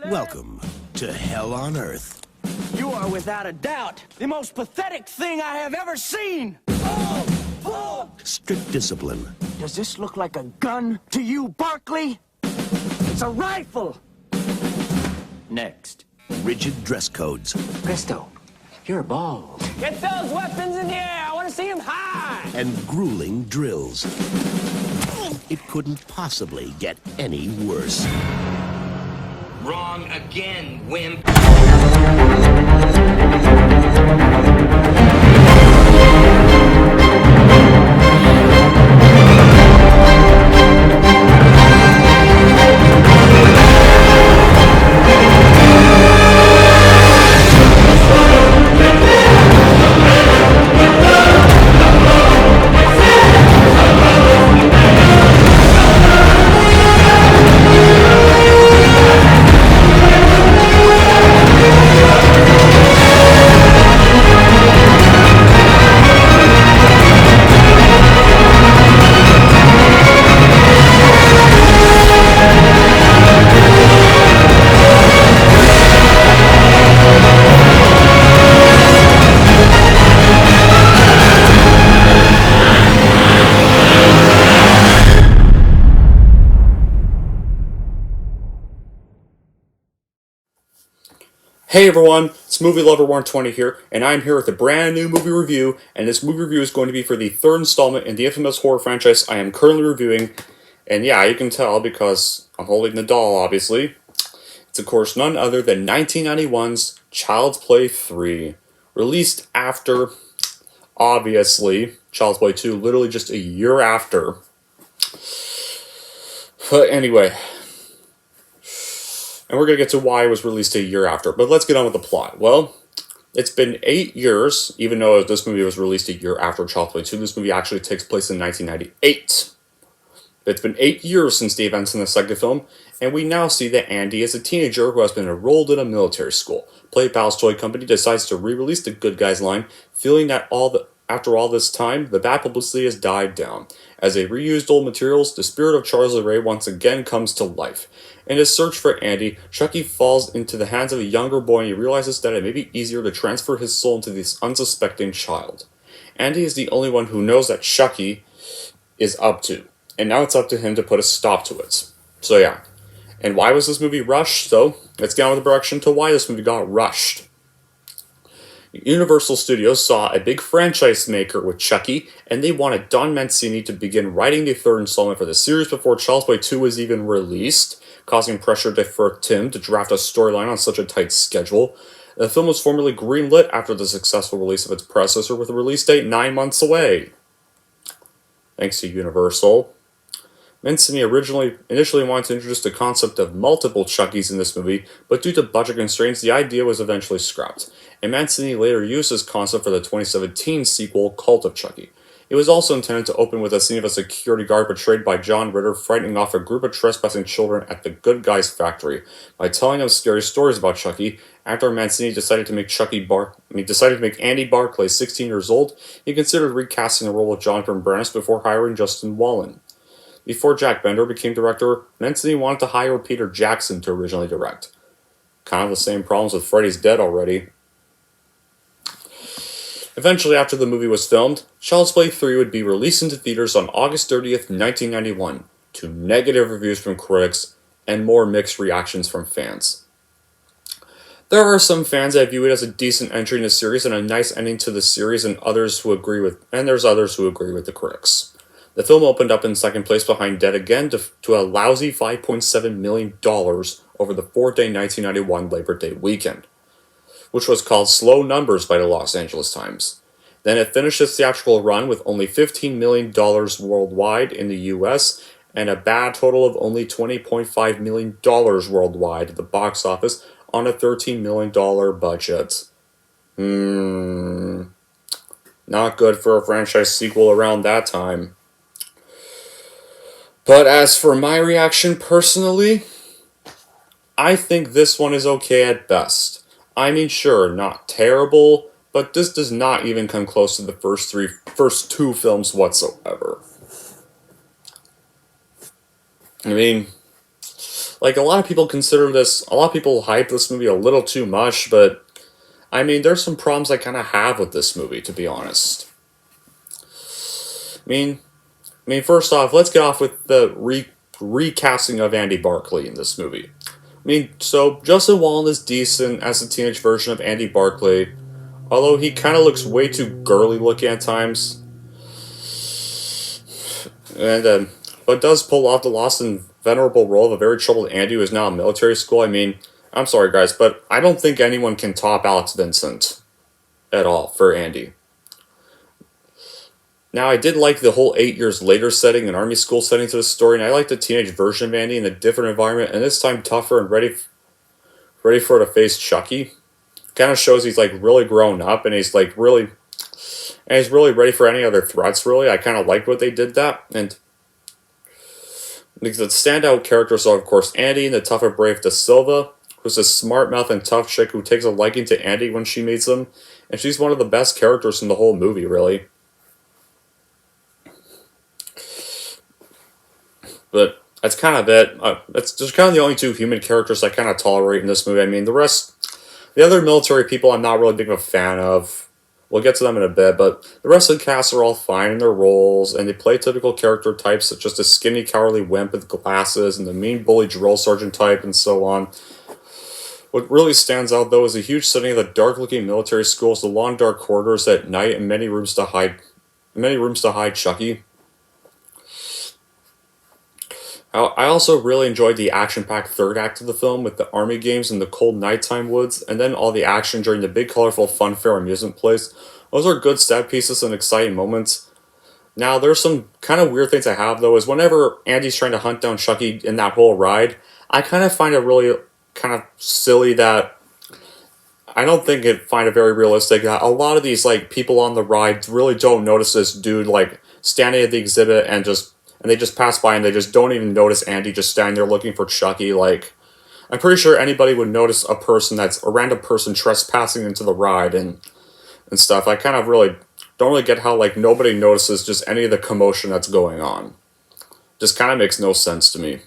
Welcome to Hell on Earth. You are without a doubt the most pathetic thing I have ever seen. Strict discipline. Does this look like a gun to you, Barkley? It's a rifle. Next. Rigid dress codes. Presto, you're bald. Get those weapons in the air. I want to see them high. And grueling drills. It couldn't possibly get any worse. Wrong again, wimp. Hey everyone, it's Movie Lover 120 here, and I'm here with a brand new movie review, and this movie review is going to be for the third installment in the infamous horror franchise I am currently reviewing, and yeah, you can tell because I'm holding the doll, obviously. It's of course none other than 1991's Child's Play 3, released after, obviously, Child's Play 2, literally just a year after. But anyway, and we're going to get to why it was released a year after. But let's get on with the plot. Well, it's been 8 years, even though this movie was released a year after Child's Play 2. This movie actually takes place in 1998. It's been 8 years since the events in the second film, and we now see that Andy is a teenager who has been enrolled in a military school. Play Pal's Toy Company decides to re-release the Good Guys line, feeling that after all this time, the bad publicity has died down. As they reused old materials, the spirit of Charles Ray once again comes to life. In his search for Andy, Chucky falls into the hands of a younger boy and he realizes that it may be easier to transfer his soul into this unsuspecting child. Andy is the only one who knows that Chucky is up to, and now it's up to him to put a stop to it. So yeah. And why was this movie rushed? So, let's get on with the production to why this movie got rushed. Universal Studios saw a big franchise maker with Chucky, and they wanted Don Mancini to begin writing the third installment for the series before Child's Play 2 was even released, causing pressure for Tim to draft a storyline on such a tight schedule. The film was formally greenlit after the successful release of its predecessor, with a release date 9 months away. Thanks to Universal. Mancini initially wanted to introduce the concept of multiple Chuckies in this movie, but due to budget constraints, the idea was eventually scrapped, and Mancini later used this concept for the 2017 sequel, Cult of Chucky. It was also intended to open with a scene of a security guard portrayed by John Ritter frightening off a group of trespassing children at the Good Guys factory by telling them scary stories about Chucky. After Mancini decided to make Andy Barclay 16 years old, he considered recasting the role of Jonathan Brandis before hiring Justin Wallen. Before Jack Bender became director, Mancini wanted to hire Peter Jackson to originally direct. Kind of the same problems with Freddy's Dead already. Eventually, after the movie was filmed, Child's Play 3 would be released into theaters on August 30th, 1991, to negative reviews from critics and more mixed reactions from fans. There are some fans that view it as a decent entry in the series and a nice ending to the series, and there's others who agree with the critics. The film opened up in second place behind Dead Again to a lousy $5.7 million over the 4-day 1991 Labor Day weekend, which was called slow numbers by the Los Angeles Times. Then it finished its theatrical run with only $15 million worldwide in the US and a bad total of only $20.5 million worldwide at the box office on a $13 million budget. Not good for a franchise sequel around that time. But as for my reaction personally, I think this one is okay at best. I mean, sure, not terrible, but this does not even come close to the first two films whatsoever. I mean, Like, a lot of people hype this movie a little too much, but, I mean, there's some problems I kind of have with this movie, to be honest. First off, let's get off with the recasting of Andy Barclay in this movie. So Justin Wallen is decent as a teenage version of Andy Barclay, although he kind of looks way too girly looking at times. And but does pull off the lost and venerable role of a very troubled Andy who is now in military school. I'm sorry guys, but I don't think anyone can top Alex Vincent at all for Andy. Now, I did like the whole 8 years later setting, an army school setting to the story, and I like the teenage version of Andy in a different environment, and this time tougher and ready for to face Chucky. Kind of shows he's like really grown up, and he's really ready for any other threats. Really, I kind of liked what they did that, and the standout characters are of course Andy and the tough and brave Da Silva, who's a smart mouth and tough chick who takes a liking to Andy when she meets him, and she's one of the best characters in the whole movie, really. But that's kind of it. That's just kind of the only two human characters I kind of tolerate in this movie. The other military people I'm not really big of a fan of. We'll get to them in a bit, but the rest of the cast are all fine in their roles, and they play typical character types such as the skinny, cowardly wimp with glasses, and the mean bully drill sergeant type, and so on. What really stands out, though, is the huge setting of the dark-looking military schools, the long, dark corridors at night, and many rooms to hide Chucky. I also really enjoyed the action-packed third act of the film with the army games in the cold nighttime woods, and then all the action during the big, colorful funfair amusement place. Those are good set pieces and exciting moments. Now, there's some kind of weird things I have, though, is whenever Andy's trying to hunt down Chucky in that whole ride, I kind of find it really kind of silly that I don't find it very realistic that a lot of these people on the ride really don't notice this dude standing at the exhibit and they just pass by and they just don't even notice Andy just standing there looking for Chucky. I'm pretty sure anybody would notice a random person trespassing into the ride and stuff. I kind of don't really get how nobody notices just any of the commotion that's going on. Just kind of makes no sense to me.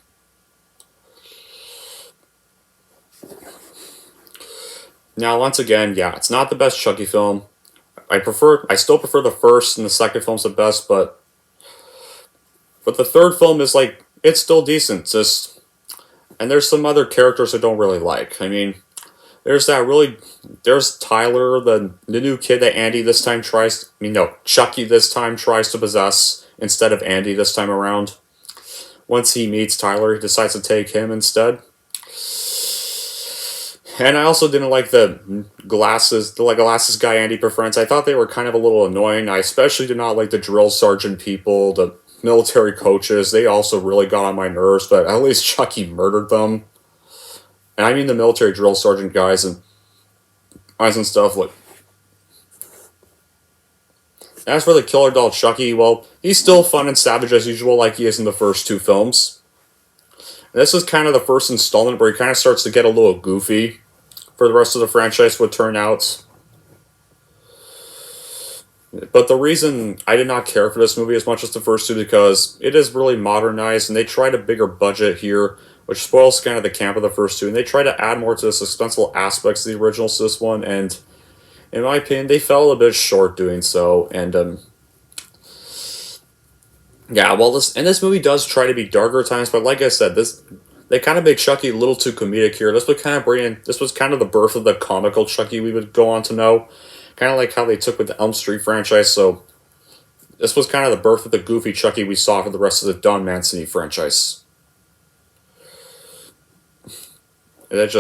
Now, once again, yeah, it's not the best Chucky film. I still prefer the first and the second film's the best, but the third film is it's still decent. And there's some other characters I don't really like. There's Tyler, the new kid that Chucky this time tries to possess instead of Andy this time around. Once he meets Tyler, he decides to take him instead. And I also didn't like the glasses guy Andy befriends. I thought they were kind of a little annoying. I especially did not like the drill sergeant people, the military coaches. They also really got on my nerves, but at least Chucky murdered them. And I mean the military drill sergeant guys and stuff. As for the killer doll Chucky, well, he's still fun and savage as usual like he is in the first two films. And this is kind of the first installment where he kind of starts to get a little goofy for the rest of the franchise would turn out. But the reason I did not care for this movie as much as the first two because it is really modernized and they tried a bigger budget here, which spoils kind of the camp of the first two, and they try to add more to the suspenseful aspects of the original to this one, and in my opinion, they fell a bit short doing so, and yeah, well, this movie does try to be darker at times, but like I said, they kind of made Chucky a little too comedic here. This was kind of the birth of the comical Chucky we would go on to know. Kind of like how they took with the Elm Street franchise, so this was kind of the birth of the goofy Chucky we saw for the rest of the Don Mancini franchise. And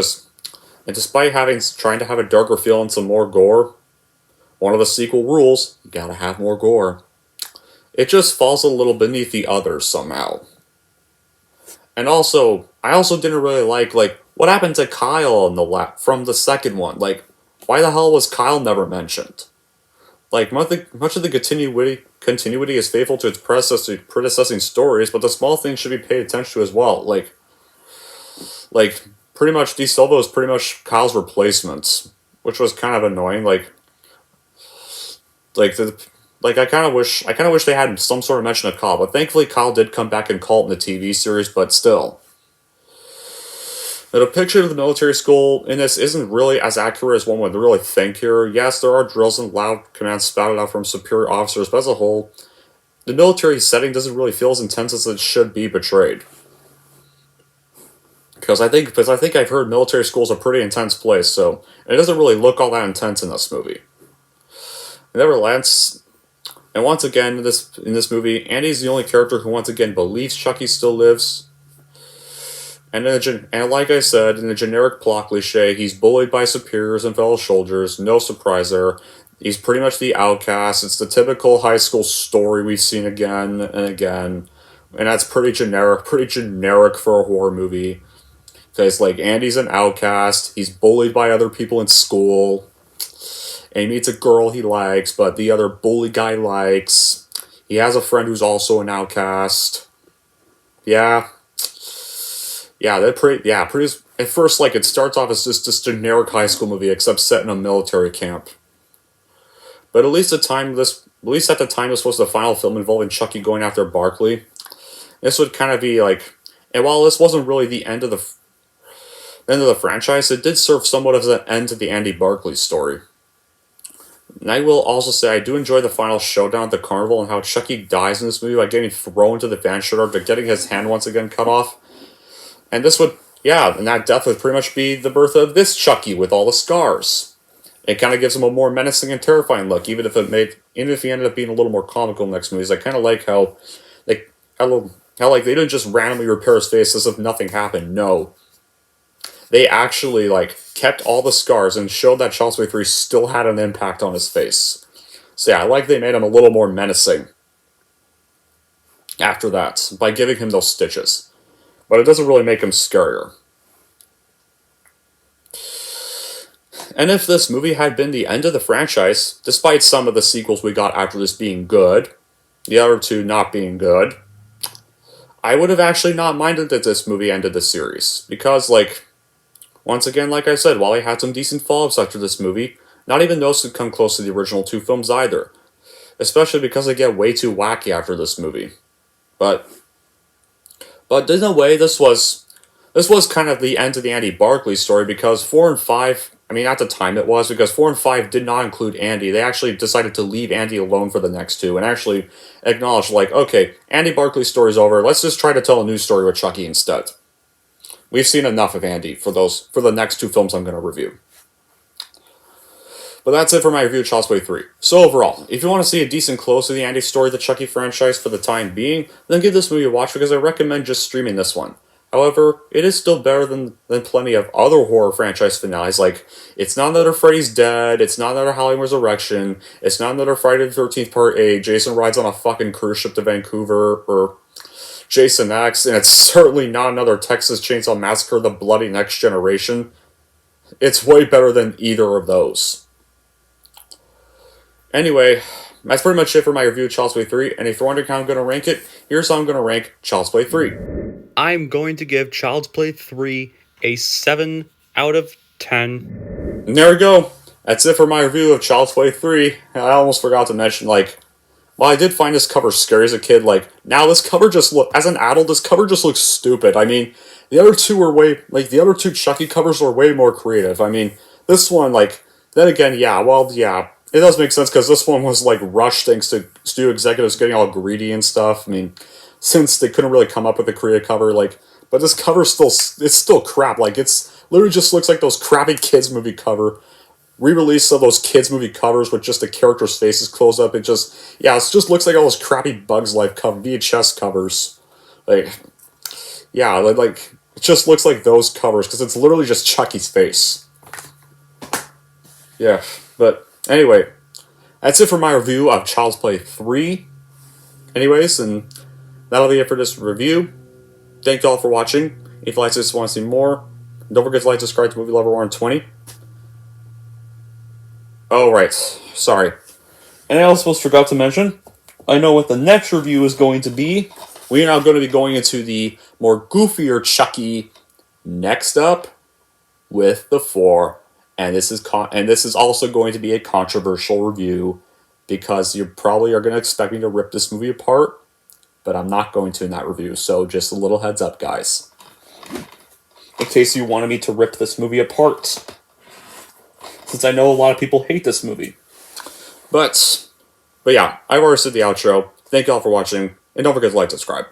despite trying to have a darker feel and some more gore, one of the sequel rules, you gotta have more gore. It just falls a little beneath the others somehow. And also, I also didn't really like what happened to Kyle from the second one. Why the hell was Kyle never mentioned? Much of the continuity is faithful to its predecessing stories, but the small things should be paid attention to as well. Pretty much, De Silva was pretty much Kyle's replacement, which was kind of annoying. I kind of wish they had some sort of mention of Kyle, but thankfully Kyle did come back and call it in the TV series, but still. The depiction of the military school in this isn't really as accurate as one would really think here. Yes, there are drills and loud commands spouted out from superior officers, but as a whole, the military setting doesn't really feel as intense as it should be portrayed. Because I think I've heard military school is a pretty intense place, so it doesn't really look all that intense in this movie. Nevertheless, and once again in this movie, Andy's the only character who once again believes Chucky still lives. And like I said, in the generic plot cliche, he's bullied by superiors and fellow soldiers. No surprise there. He's pretty much the outcast. It's the typical high school story we've seen again and again. And that's pretty generic for a horror movie. Because, like, Andy's an outcast. He's bullied by other people in school. And he meets a girl he likes, but the other bully guy likes. He has a friend who's also an outcast. Yeah, pretty. At first, like, it starts off as just this generic high school movie, except set in a military camp. But at least at the time this was the final film involving Chucky going after Barkley, this would kind of be like, and while this wasn't really the end of the franchise, it did serve somewhat as an end to the Andy Barkley story. And I will also say I do enjoy the final showdown at the carnival and how Chucky dies in this movie by getting thrown into the van shooter after getting his hand once again cut off. And that death would pretty much be the birth of this Chucky with all the scars. It kind of gives him a more menacing and terrifying look, even if he ended up being a little more comical in the next movies. I kind of like how they didn't just randomly repair his face as if nothing happened. No, they actually kept all the scars and showed that Child's Play 3 still had an impact on his face. So yeah, I like they made him a little more menacing after that by giving him those stitches. But it doesn't really make him scarier. And if this movie had been the end of the franchise, despite some of the sequels we got after this being good, the other two not being good, I would have actually not minded that this movie ended the series. Because, once again, like I said, while I had some decent follow-ups after this movie, not even those could come close to the original two films either. Especially because they get way too wacky after this movie. But in a way, this was kind of the end of the Andy Barkley story, because 4 and 5, at the time it was, because 4 and 5 did not include Andy. They actually decided to leave Andy alone for the next two, and actually acknowledge, okay, Andy Barkley's story's over, let's just try to tell a new story with Chucky instead. We've seen enough of Andy for the next two films I'm going to review. But that's it for my review of Child's Play 3. So overall, if you want to see a decent close to the Andy story of the Chucky franchise for the time being, then give this movie a watch, because I recommend just streaming this one. However, it is still better than plenty of other horror franchise finales, like It's Not Another Freddy's Dead, It's Not Another Halloween Resurrection, It's Not Another Friday the 13th Part 8, Jason rides on a fucking cruise ship to Vancouver, or Jason X, and it's certainly not another Texas Chainsaw Massacre: The Bloody Next Generation. It's way better than either of those. Anyway, that's pretty much it for my review of Child's Play 3, and if you're wondering how I'm going to rank it, here's how I'm going to rank Child's Play 3. I'm going to give Child's Play 3 a 7 out of 10. And there we go. That's it for my review of Child's Play 3. I almost forgot to mention, while I did find this cover scary as a kid, now this cover as an adult, this cover just looks stupid. The other two the other two Chucky covers were way more creative. This one, then again, yeah, it does make sense, because this one was, rushed thanks to studio executives getting all greedy and stuff. Since they couldn't really come up with a creative cover, but this cover it's still crap. It's literally just looks like those crappy kids movie cover. Re-release of those kids movie covers with just the characters' faces closed up. It just looks like all those crappy Bugs Life VHS covers. It just looks like those covers, because it's literally just Chucky's face. Yeah, but anyway, that's it for my review of Child's Play 3. Anyways, and that'll be it for this review. Thank you all for watching. If you like this, want to see more, don't forget to like, subscribe to Movie Lover 120. Oh, right. Sorry. And I also forgot to mention, I know what the next review is going to be. We are now going to be going into the more goofier Chucky next up with The 4. And this is also going to be a controversial review, because you probably are going to expect me to rip this movie apart, but I'm not going to in that review, so just a little heads up, guys. in case you wanted me to rip this movie apart. Since I know a lot of people hate this movie. But yeah, I've already said the outro. Thank you all for watching, and don't forget to like and subscribe.